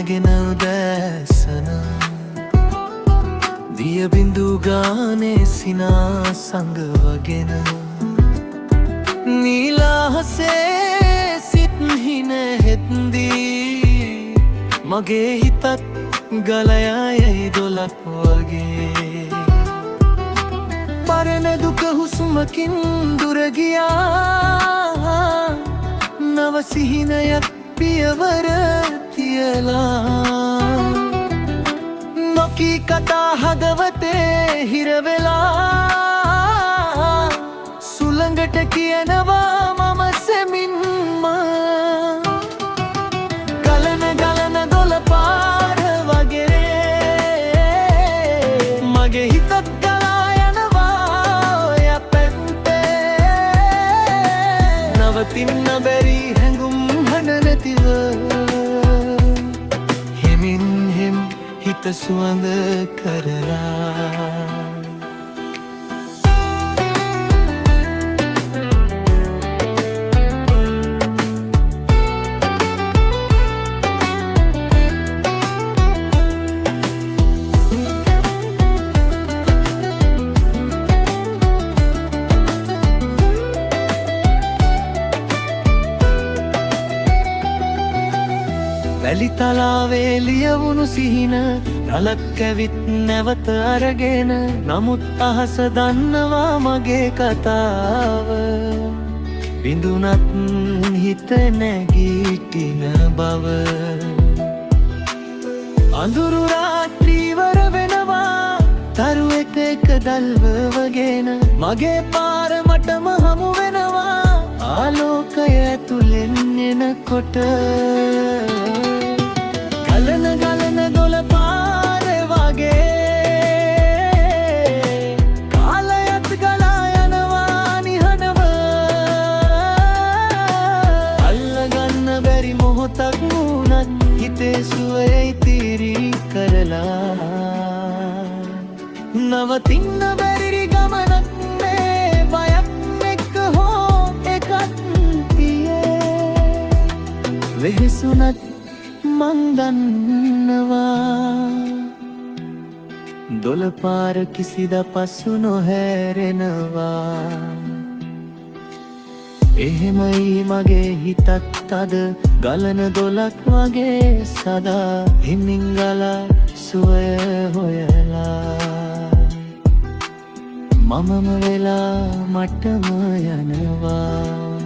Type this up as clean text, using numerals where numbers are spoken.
නැගෙන උදැසන දිය බිඳු ගානේ සිනා සංගවගෙන නීලාහසේ සිත් හින හෙත්දී මගේ හිතත් ගලයයි දොලක් වගේ පරණ දුක හුස්මකින් දුර ගියා නව සිහිනයක් පියවර තියලා නොකී කතා හදවතේ හිරවෙලා සුළඟට කියනවා මම සෙමින්ම ගලන ගලන දොළ පාර වගේ මගේ හිතත් ගලා යනවා ඔය පැත්තේ නවතින්න බැරි හැඟුම් හන නැතිව හිමින් හිම් හිත සුවඳ කරලා වැලි තලාවේ ලියවුණු සිහින රලක් ඇවිත් නැවත අරගෙන නමුත් අහස දන්නවා මගේ කතාව බිඳුනත් හිත නැගීටින බව අඳුරු රාත්‍රීවර වෙනවා තරුවෙක් එක දල්වවගෙන මගේ පාර මටම හමු වෙනවා ආලෝකය ඇතුලෙන් එනකොට ගලන ගලන දොළ පාර වගේ කාලයත් ගලා යනවා නිහඬව අල්ලගන්න බැරි මොහොතක් වුණත් හිතේ සුවය ඉතිරි කරලා නවතින්න බැරි ගමනක් මේ බයක් එක්ක හෝ එකක් තියේ වෙහෙසුනත් මං දන්නවා දොළ පාර කිසිද පසු නොහැරෙනවා එහෙමයි මගේ හිතත් අද ගලන දොළක් වගේ සදා හිමින් ගලා සුවය හොයලා මමම වෙලා මටම යනවා